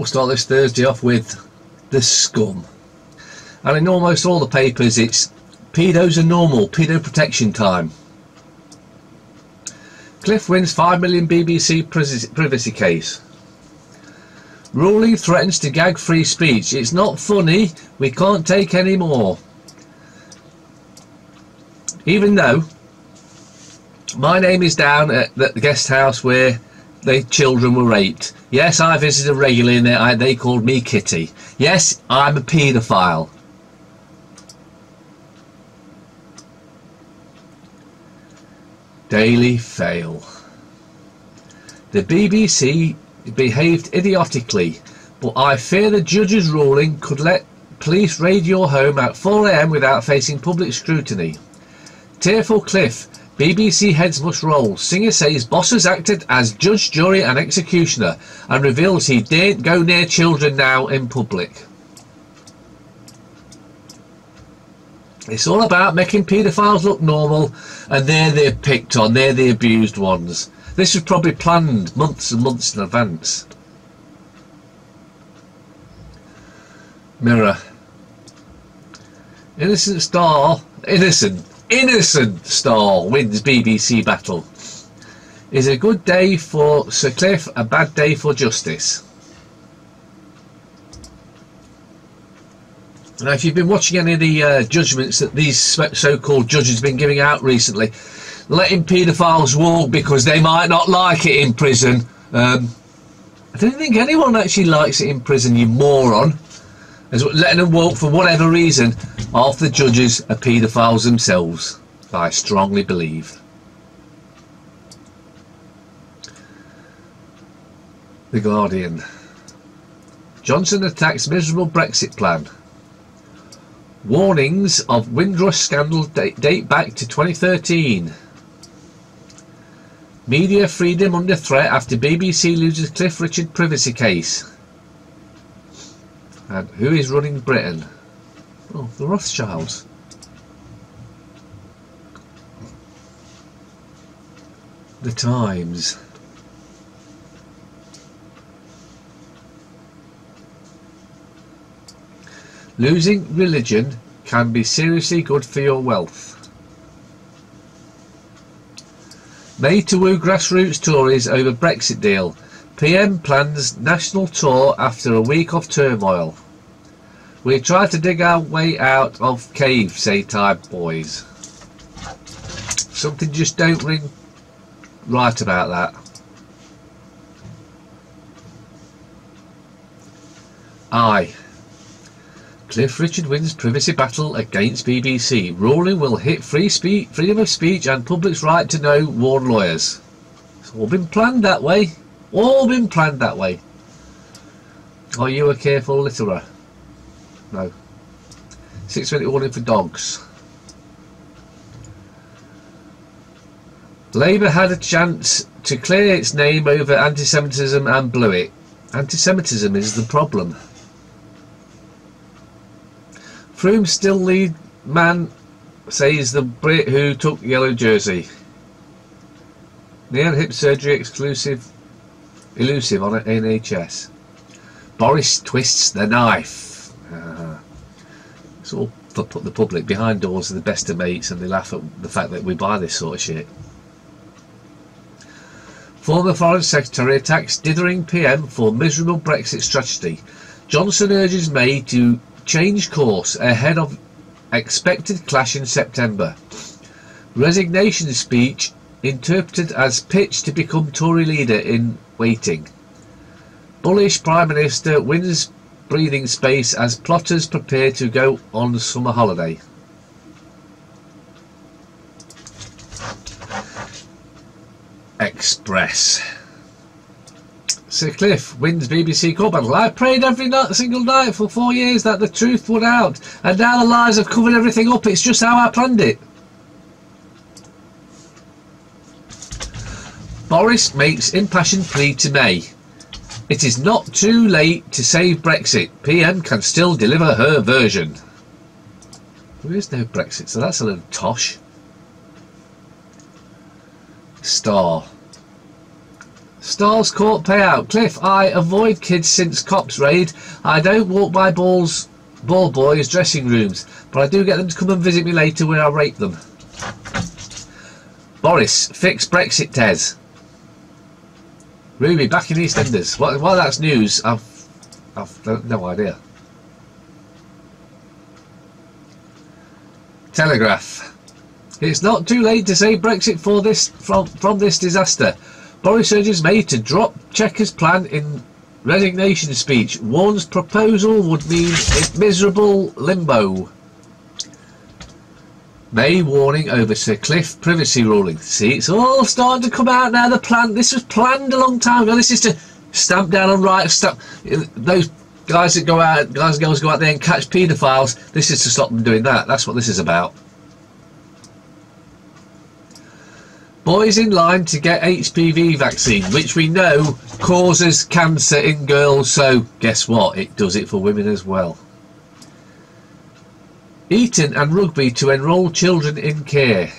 We'll start this Thursday off with the scum. And in almost all the papers it's pedos are normal, pedo protection time. Cliff wins 5 million BBC privacy case. Ruling threatens to gag free speech. It's not funny, we can't take any more. Even though my name is down at the guest house where the children were raped. Yes, I visited regularly and they called me Kitty. Yes, I'm a paedophile. Daily fail. The BBC behaved idiotically, but I fear the judge's ruling could let police raid your home at 4 AM without facing public scrutiny. Tearful Cliff. BBC heads must roll. Singer says bosses acted as judge, jury and executioner and reveals he daren't go near children now in public. It's all about making paedophiles look normal, and they're the picked on, they're the abused ones. This was probably planned months and months in advance. Mirror. Innocent star wins BBC battle. Is a good day for Sir Cliff, a bad day for justice. Now, if you've been watching any of the judgments that these so-called judges have been giving out recently, letting paedophiles walk because they might not like it in prison. I don't think anyone actually likes it in prison, you moron. As letting them walk for whatever reason, half the judges are paedophiles themselves, I strongly believe. The Guardian. Johnson attacks miserable Brexit plan. Warnings of Windrush scandal date back to 2013. Media freedom under threat after BBC loses Cliff Richard privacy case. And who is running Britain? Oh, the Rothschilds. The Times. Losing religion can be seriously good for your wealth. May to woo grassroots Tories over Brexit deal. PM plans national tour after a week of turmoil. We try to dig our way out of cave, say Time boys. Something just don't ring right about that. Aye. Cliff Richard wins privacy battle against BBC. Ruling will hit freedom of speech and public's right to know, warn lawyers. It's all been planned that way. All been planned that way. Are you a careful litterer? No. 6-minute warning for dogs. Labour had a chance to clear its name over anti-Semitism and blew it. Anti-Semitism is the problem. Froome still lead man, says the Brit who took yellow jersey. Knee and hip surgery elusive on NHS. Boris twists the knife. It's all for put the public behind doors are the best of mates, and they laugh at the fact that we buy this sort of shit. Former Foreign Secretary attacks dithering PM for miserable Brexit strategy. Johnson urges May to change course ahead of expected clash in September. Resignation speech interpreted as pitch to become Tory leader in waiting. Bullish Prime Minister wins breathing space as plotters prepare to go on summer holiday. Express. Sir Cliff wins BBC court battle. I prayed every single night for 4 years that the truth would out, and now the lies have covered everything up. It's just how I planned it. Boris makes impassioned plea to May. It is not too late to save Brexit. PM can still deliver her version. There is no Brexit, so that's a little tosh. Star. Stars court payout. Cliff, I avoid kids since cops raid. I don't walk by ball boys' dressing rooms, but I do get them to come and visit me later where I rape them. Boris, fix Brexit, Tez. Ruby, back in EastEnders. Why that's news, I've no idea. Telegraph. It's not too late to save Brexit from this disaster. Boris urges May to drop Chequers' plan in resignation speech. Warns proposal would mean a miserable limbo. May warning over Sir Cliff privacy ruling. See, it's all starting to come out now. This was planned a long time ago. This is to stamp down on rights. Those guys that guys and girls go out there and catch paedophiles. This is to stop them doing that. That's what this is about. Boys in line to get HPV vaccine, which we know causes cancer in girls. So guess what? It does it for women as well. Eton and Rugby to enrol children in care.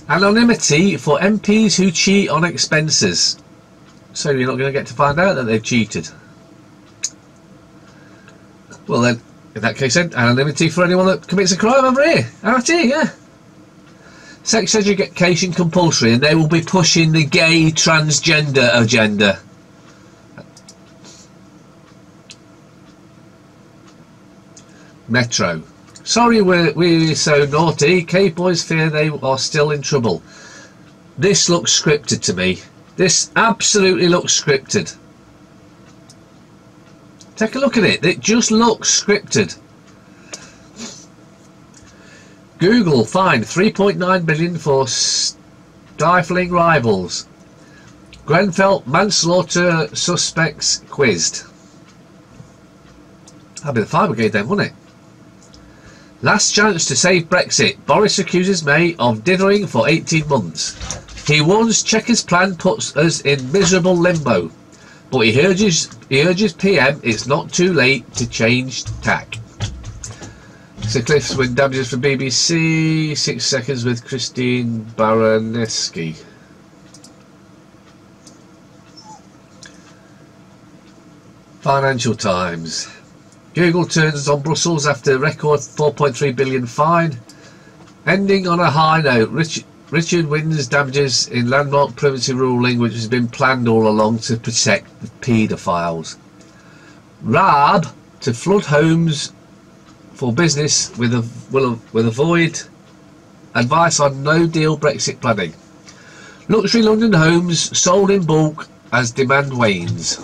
Anonymity for MPs who cheat on expenses. So you're not going to get to find out that they've cheated. Well then, in that case then, anonymity for anyone that commits a crime over here. Out here, yeah. Sex education compulsory, and they will be pushing the gay transgender agenda. Metro. Sorry we're so naughty. K-boys fear they are still in trouble. This looks scripted to me. This absolutely looks scripted. Take a look at it. It just looks scripted. Google fined 3.9 billion for stifling rivals. Grenfell manslaughter suspects quizzed. That'd be the fire brigade then, wouldn't it? Last chance to save Brexit. Boris accuses May of dithering for 18 months. He warns Chequers' plan puts us in miserable limbo, but he urges PM it's not too late to change tack. Sir Cliff's win damages for BBC. 6 seconds with Christine Baranski. Financial Times. Google turns on Brussels after record 4.3 billion fine. Ending on a high note, Richard wins damages in landmark privacy ruling, which has been planned all along to protect the paedophiles. Raab to flood homes for business will avoid advice on no-deal Brexit planning. Luxury London homes sold in bulk as demand wanes.